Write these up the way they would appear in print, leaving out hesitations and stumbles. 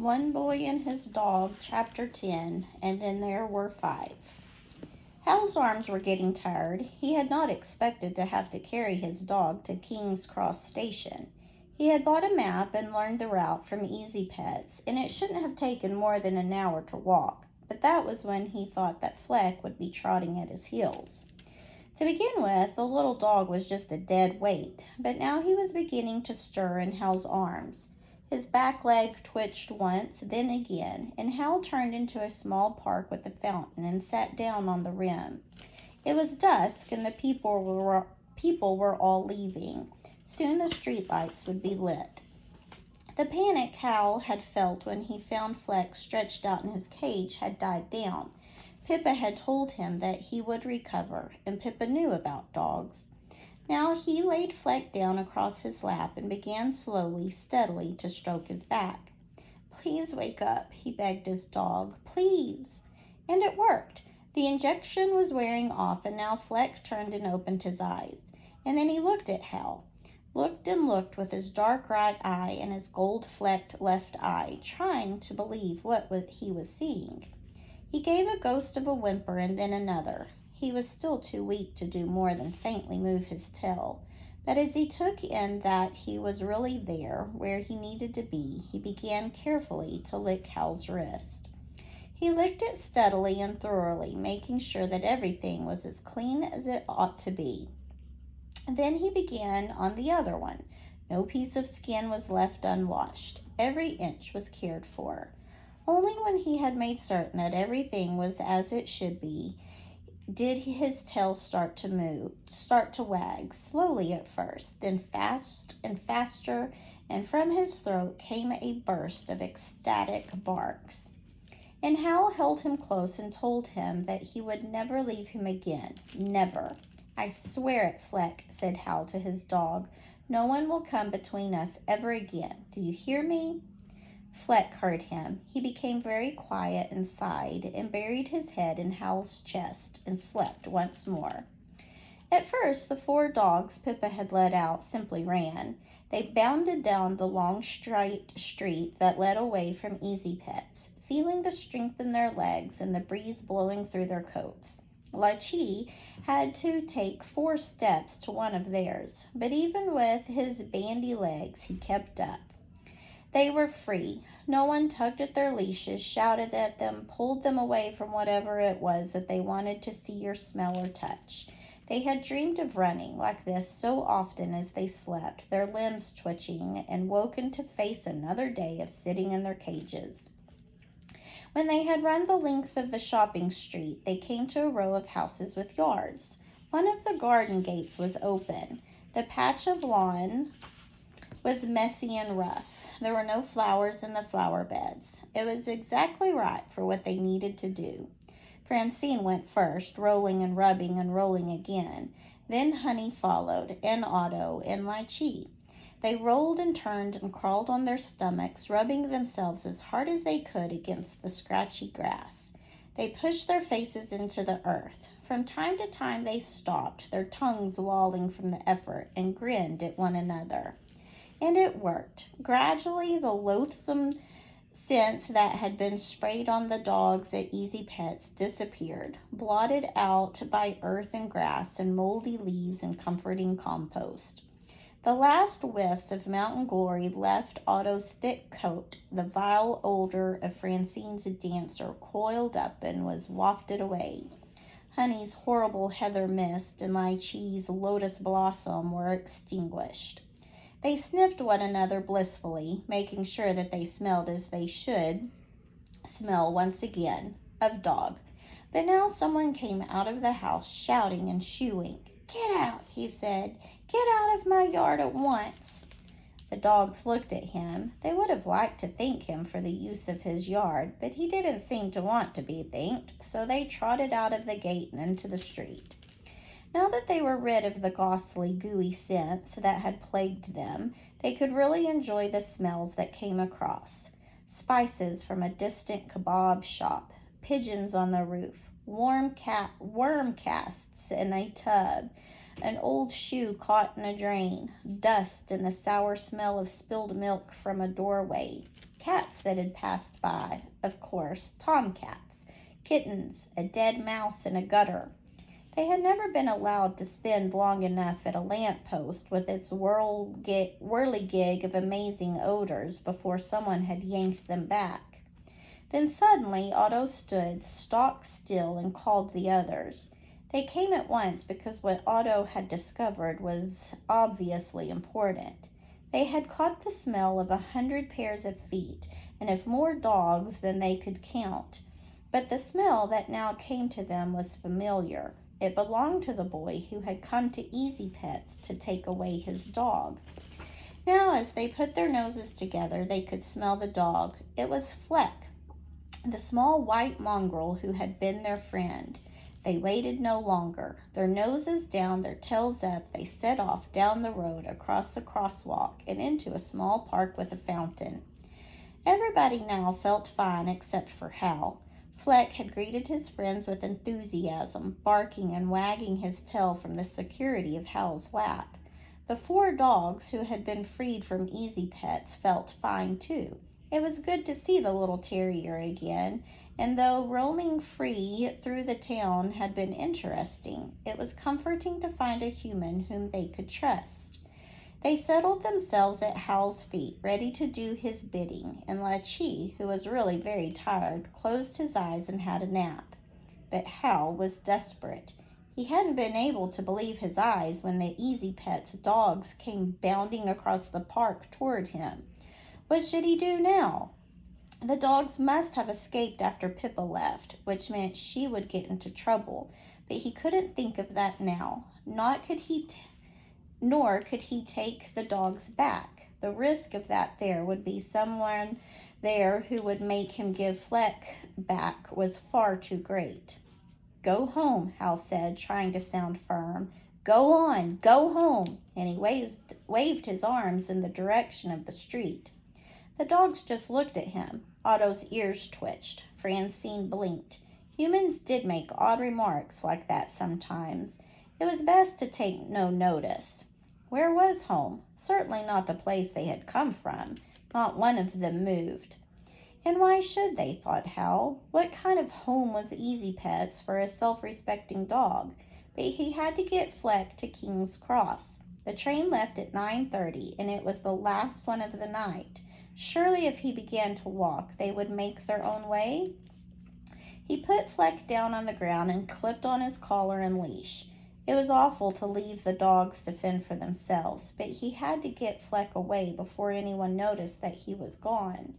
One Boy and His Dog, Chapter 10, and then there were 5. Hal's arms were getting tired. He had not expected to have to carry his dog to King's Cross Station. He had bought a map and learned the route from Easy Pets, and it shouldn't have taken more than an hour to walk, but that was when he thought that Fleck would be trotting at his heels. To begin with, the little dog was just a dead weight, but now he was beginning to stir in Hal's arms. His back leg twitched once, then again, and Hal turned into a small park with a fountain and sat down on the rim. It was dusk, and the people were all leaving. Soon the streetlights would be lit. The panic Hal had felt when he found Fleck stretched out in his cage had died down. Pippa had told him that he would recover, and Pippa knew about dogs. Now he laid Fleck down across his lap and began slowly, steadily to stroke his back. "Please wake up," he begged his dog. "Please." And it worked. The injection was wearing off, and now Fleck turned and opened his eyes. And then he looked at Hal. Looked and looked with his dark right eye and his gold-flecked left eye, trying to believe what he was seeing. He gave a ghost of a whimper and then another. He was still too weak to do more than faintly move his tail, but as he took in that he was really there, where he needed to be, he began carefully to lick Hal's wrist. He licked it steadily and thoroughly, making sure that everything was as clean as it ought to be. Then he began on the other one. No piece of skin was left unwashed. Every inch was cared for. Only when he had made certain that everything was as it should be, did his tail start to wag, slowly at first, then fast and faster, and from his throat came a burst of ecstatic barks. And Hal held him close and told him that he would never leave him again. Never. "I swear it, Fleck," said Hal to his dog. "No one will come between us ever again. Do you hear me?" Fleck heard him. He became very quiet and sighed and buried his head in Hal's chest and slept once more. At first, the 4 dogs Pippa had let out simply ran. They bounded down the long straight street that led away from Easy Pets, feeling the strength in their legs and the breeze blowing through their coats. Lychee had to take 4 steps to one of theirs, but even with his bandy legs he kept up. They were free. No one tugged at their leashes, shouted at them, pulled them away from whatever it was that they wanted to see or smell or touch. They had dreamed of running like this so often as they slept, their limbs twitching, and woken to face another day of sitting in their cages. When they had run the length of the shopping street, they came to a row of houses with yards. One of the garden gates was open. The patch of lawn was messy and rough. There were no flowers in the flower beds. It was exactly right for what they needed to do. Francine went first, rolling and rubbing and rolling again. Then Honey followed, and Otto, and Lychee. They rolled and turned and crawled on their stomachs, rubbing themselves as hard as they could against the scratchy grass. They pushed their faces into the earth. From time to time they stopped, their tongues lolling from the effort, and grinned at one another. And it worked. Gradually, the loathsome scents that had been sprayed on the dogs at Easy Pets disappeared, blotted out by earth and grass and moldy leaves and comforting compost. The last whiffs of mountain glory left Otto's thick coat. The vile odor of Francine's dancer coiled up and was wafted away. Honey's horrible heather mist and Lychee's lotus blossom were extinguished. They sniffed one another blissfully, making sure that they smelled as they should smell once again, of dog. But now someone came out of the house shouting and shooing. "Get out," he said. "Get out of my yard at once." The dogs looked at him. They would have liked to thank him for the use of his yard, but he didn't seem to want to be thanked, so they trotted out of the gate and into the street. Now that they were rid of the ghastly, gooey scents that had plagued them, they could really enjoy the smells that came across. Spices from a distant kebab shop, pigeons on the roof, worm casts in a tub, an old shoe caught in a drain, dust and the sour smell of spilled milk from a doorway. Cats that had passed by, of course, tomcats, kittens, a dead mouse in a gutter. They had never been allowed to spend long enough at a lamp post with its whirligig of amazing odors before someone had yanked them back. Then suddenly Otto stood stock still and called the others. They came at once because what Otto had discovered was obviously important. They had caught the smell of 100 pairs of feet and of more dogs than they could count. But the smell that now came to them was familiar. It belonged to the boy who had come to Easy Pets to take away his dog. Now, as they put their noses together, they could smell the dog. It was Fleck, the small white mongrel who had been their friend. They waited no longer. Their noses down, their tails up, they set off down the road, across the crosswalk, and into a small park with a fountain. Everybody now felt fine except for Hal. Fleck had greeted his friends with enthusiasm, barking and wagging his tail from the security of Hal's lap. The 4 dogs who had been freed from Easy Pets felt fine too. It was good to see the little terrier again, and though roaming free through the town had been interesting, it was comforting to find a human whom they could trust. They settled themselves at Hal's feet, ready to do his bidding, and Lachi, who was really very tired, closed his eyes and had a nap. But Hal was desperate. He hadn't been able to believe his eyes when the Easy Pets dogs came bounding across the park toward him. What should he do now? The dogs must have escaped after Pippa left, which meant she would get into trouble, but he couldn't think of that now. Nor could he take the dogs back. The risk of that there would be someone there who would make him give Fleck back was far too great. Go home, Hal said, trying to sound firm. Go on, go home, and he waved his arms in the direction of the street. The dogs just looked at him. Otto's ears twitched. Francine blinked. Humans did make odd remarks like that sometimes. It was best to take no notice. Where was home? Certainly not the place they had come from. Not one of them moved. And why should they, thought Hal. What kind of home was Easy Pets for a self-respecting dog? But he had to get Fleck to King's Cross. The train left at 9:30, and it was the last one of the night. Surely if he began to walk, they would make their own way? He put Fleck down on the ground and clipped on his collar and leash. It was awful to leave the dogs to fend for themselves, but he had to get Fleck away before anyone noticed that he was gone.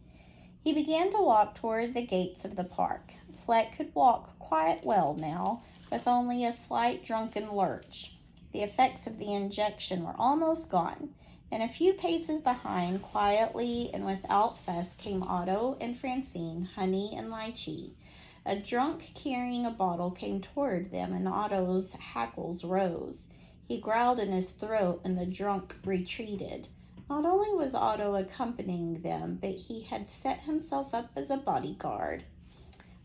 He began to walk toward the gates of the park. Fleck could walk quite well now, with only a slight drunken lurch. The effects of the injection were almost gone, and a few paces behind, quietly and without fuss, came Otto and Francine, Honey and Lychee. A drunk carrying a bottle came toward them, and Otto's hackles rose. He growled in his throat, and the drunk retreated. Not only was Otto accompanying them, but he had set himself up as a bodyguard.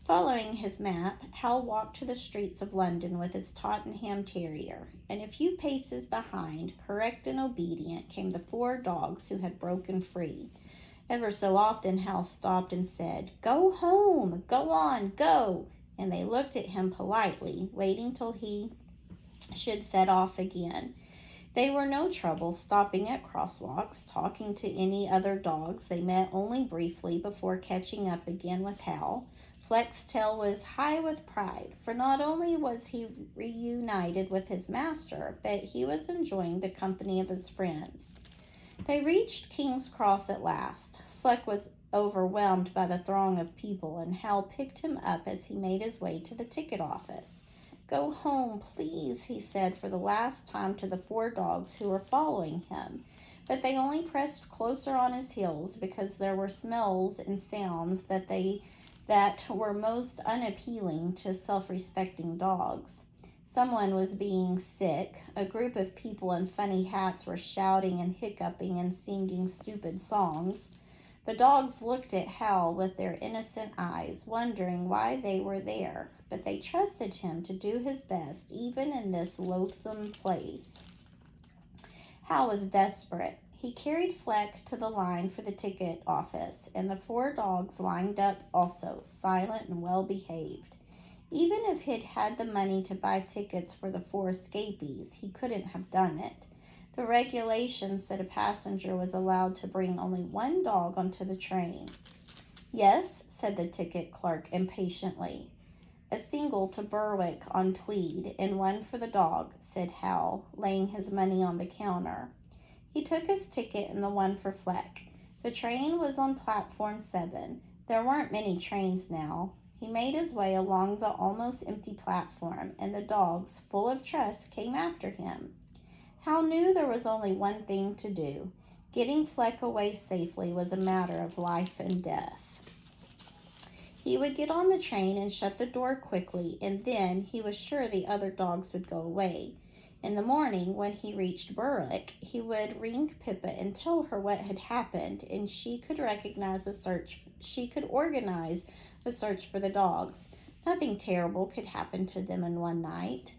Following his map, Hal walked to the streets of London with his Tottenham Terrier, and a few paces behind, correct and obedient, came the 4 dogs who had broken free. Ever so often Hal stopped and said, "Go home, go on, go," and they looked at him politely, waiting till he should set off again. They were no trouble stopping at crosswalks, talking to any other dogs they met only briefly before catching up again with Hal. Fleck's tail was high with pride, for not only was he reunited with his master, but he was enjoying the company of his friends. They reached King's Cross at last. Fleck was overwhelmed by the throng of people, and Hal picked him up as he made his way to the ticket office. "Go home, please," he said for the last time to the 4 dogs who were following him, but they only pressed closer on his heels because there were smells and sounds that were most unappealing to self-respecting dogs. Someone was being sick. A group of people in funny hats were shouting and hiccuping and singing stupid songs. The dogs looked at Hal with their innocent eyes, wondering why they were there, but they trusted him to do his best, even in this loathsome place. Hal was desperate. He carried Fleck to the line for the ticket office, and the 4 dogs lined up also, silent and well behaved. Even if he'd had the money to buy tickets for the 4 escapees, he couldn't have done it. The regulations said a passenger was allowed to bring only 1 dog onto the train. Yes, said the ticket clerk impatiently. A single to Berwick on Tweed, and 1 for the dog, said Hal, laying his money on the counter. He took his ticket and the 1 for Fleck. The train was on platform 7. There weren't many trains now. He made his way along the almost empty platform, and the dogs, full of trust, came after him. Hal knew there was only one thing to do. Getting Fleck away safely was a matter of life and death. He would get on the train and shut the door quickly, and then he was sure the other dogs would go away. In the morning, when he reached Berwick, he would ring Pippa and tell her what had happened, and she could organize a search for the dogs. Nothing terrible could happen to them in one night.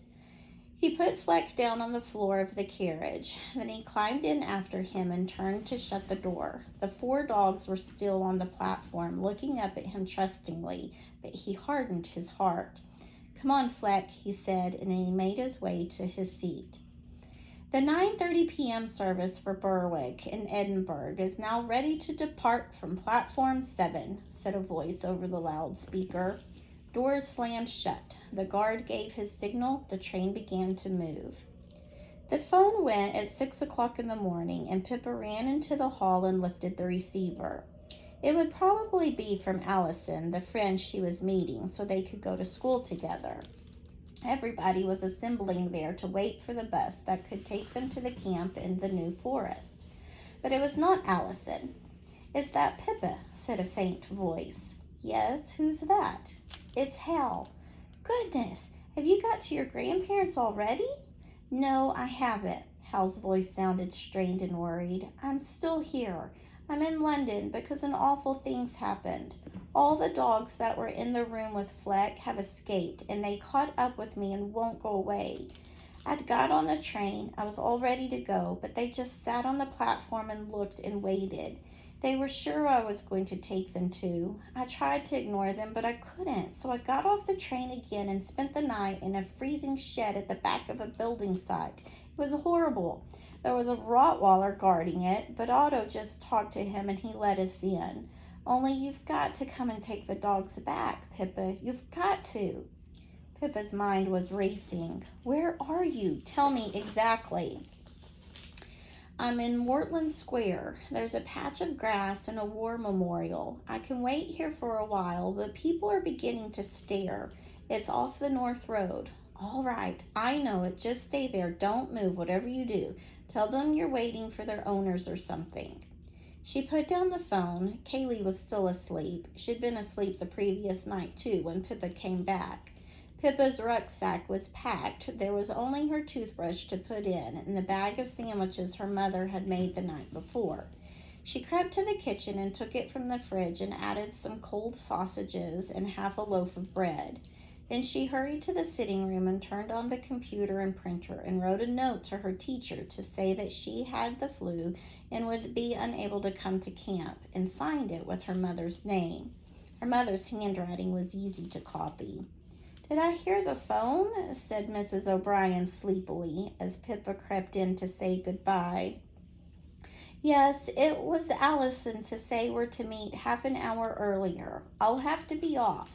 He put Fleck down on the floor of the carriage. Then he climbed in after him and turned to shut the door. The 4 dogs were still on the platform, looking up at him trustingly, but he hardened his heart. "Come on, Fleck," he said, and he made his way to his seat. "The 9:30 p.m. service for Berwick and Edinburgh is now ready to depart from platform 7, said a voice over the loudspeaker. Doors slammed shut. The guard gave his signal. The train began to move. The phone went at 6 o'clock in the morning, and Pippa ran into the hall and lifted the receiver. It would probably be from Allison, the friend she was meeting, so they could go to school together. Everybody was assembling there to wait for the bus that could take them to the camp in the New Forest. But it was not Allison. "Is that Pippa?" said a faint voice. "Yes, who's that?" "It's Hal." "Goodness, have you got to your grandparents already?" "No, I haven't." Hal's voice sounded strained and worried. "I'm still here. I'm in London because an awful thing's happened. All the dogs that were in the room with Fleck have escaped, and they caught up with me and won't go away. I'd got on the train. I was all ready to go, but they just sat on the platform and looked and waited. They were sure I was going to take them too. I tried to ignore them, but I couldn't, so I got off the train again and spent the night in a freezing shed at the back of a building site. It was horrible. There was a Rottweiler guarding it, but Otto just talked to him and he let us in. Only you've got to come and take the dogs back, Pippa. You've got to." Pippa's mind was racing. "Where are you? Tell me exactly." "I'm in Mortland Square. There's a patch of grass and a war memorial. I can wait here for a while, but people are beginning to stare. It's off the North Road." "All right, I know it. Just stay there. Don't move, whatever you do. Tell them you're waiting for their owners or something." She put down the phone. Kaylee was still asleep. She'd been asleep the previous night, too, when Pippa came back. Pippa's rucksack was packed. There was only her toothbrush to put in and the bag of sandwiches her mother had made the night before. She crept to the kitchen and took it from the fridge and added some cold sausages and half a loaf of bread. Then she hurried to the sitting room and turned on the computer and printer and wrote a note to her teacher to say that she had the flu and would be unable to come to camp, and signed it with her mother's name. Her mother's handwriting was easy to copy. "Did I hear the phone?" said Mrs. O'Brien sleepily as Pippa crept in to say goodbye. "Yes, it was Allison to say we're to meet half an hour earlier. I'll have to be off."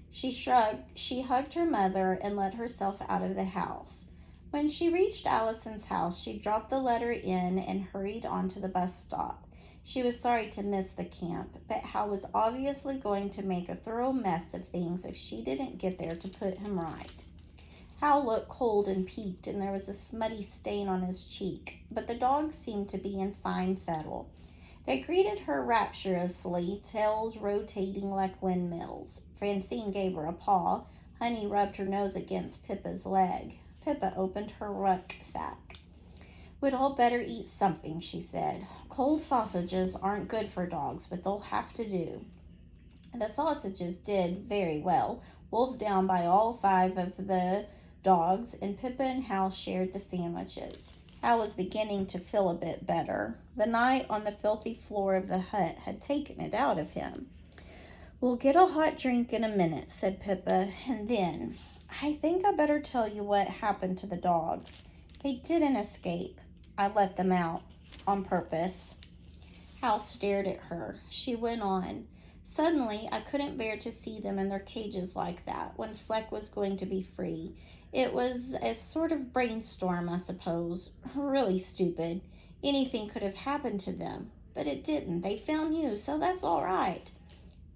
She shrugged. She hugged her mother and let herself out of the house. When she reached Allison's house, she dropped the letter in and hurried on to the bus stop. She was sorry to miss the camp, but Hal was obviously going to make a thorough mess of things if she didn't get there to put him right. Hal looked cold and peaked, and there was a smutty stain on his cheek, but the dogs seemed to be in fine fettle. They greeted her rapturously, tails rotating like windmills. Francine gave her a paw. Honey rubbed her nose against Pippa's leg. Pippa opened her rucksack. "We'd all better eat something," she said. "Cold sausages aren't good for dogs, but they'll have to do." The sausages did very well, wolfed down by all 5 of the dogs, and Pippa and Hal shared the sandwiches. Hal was beginning to feel a bit better. The night on the filthy floor of the hut had taken it out of him. "We'll get a hot drink in a minute," said Pippa, and then, "I think I better tell you what happened to the dogs. They didn't escape. I let them out on purpose." Hal stared at her. She went on. "Suddenly, I couldn't bear to see them in their cages like that when Fleck was going to be free. It was a sort of brainstorm, I suppose. Really stupid. Anything could have happened to them. But it didn't. They found you, so that's all right."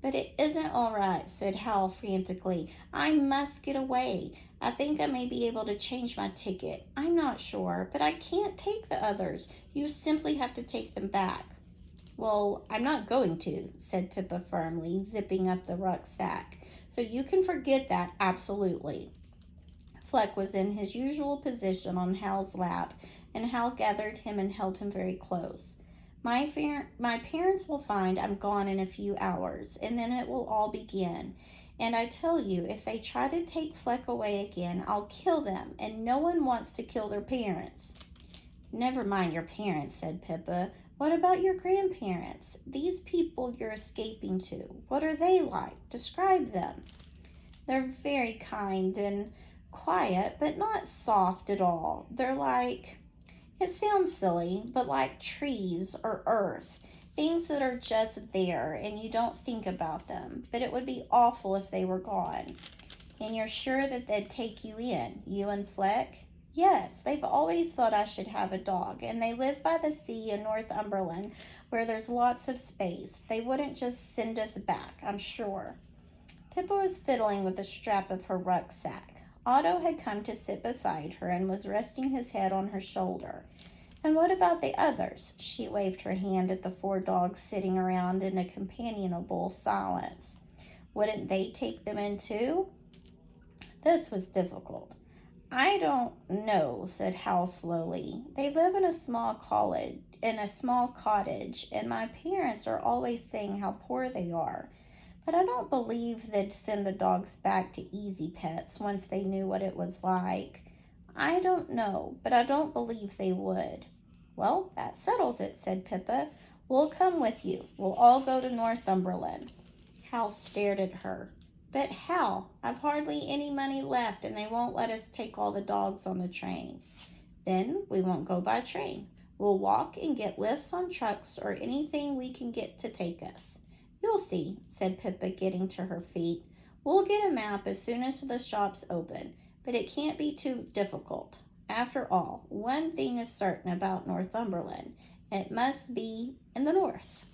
"But it isn't all right," said Hal frantically. "I must get away. I think I may be able to change my ticket. I'm not sure, but I can't take the others. You simply have to take them back." "Well, I'm not going to," said Pippa firmly, zipping up the rucksack. "So you can forget that absolutely." Fleck was in his usual position on Hal's lap, and Hal gathered him and held him very close. My parents will find I'm gone in a few hours, and then it will all begin. And I tell you, if they try to take Fleck away again, I'll kill them, and no one wants to kill their parents." "Never mind your parents," said Pippa. "What about your grandparents? These people you're escaping to, what are they like? Describe them." "They're very kind and quiet, but not soft at all. They're like, it sounds silly, but like trees or earth, things that are just there and you don't think about them. But it would be awful if they were gone." "And you're sure that they'd take you in, you and Fleck?" "Yes, they've always thought I should have a dog, and they live by the sea in Northumberland where there's lots of space. They wouldn't just send us back, I'm sure." Pippa was fiddling with the strap of her rucksack. Otto had come to sit beside her and was resting his head on her shoulder. "And what about the others?" She waved her hand at the 4 dogs sitting around in a companionable silence. "Wouldn't they take them in too?" This was difficult. "I don't know," said Hal slowly. "They live in a small cottage, and my parents are always saying how poor they are. But I don't believe they'd send the dogs back to Easy Pets once they knew what it was like. I don't know, but I don't believe they would." "Well, that settles it," said Pippa. "We'll come with you. We'll all go to Northumberland." Hal stared at her. "But Hal, I've hardly any money left, and they won't let us take all the dogs on the train." "Then we won't go by train. We'll walk and get lifts on trucks or anything we can get to take us." "You'll see," said Pippa, getting to her feet. "We'll get a map as soon as the shops open, but it can't be too difficult. After all, one thing is certain about Northumberland. It must be in the north."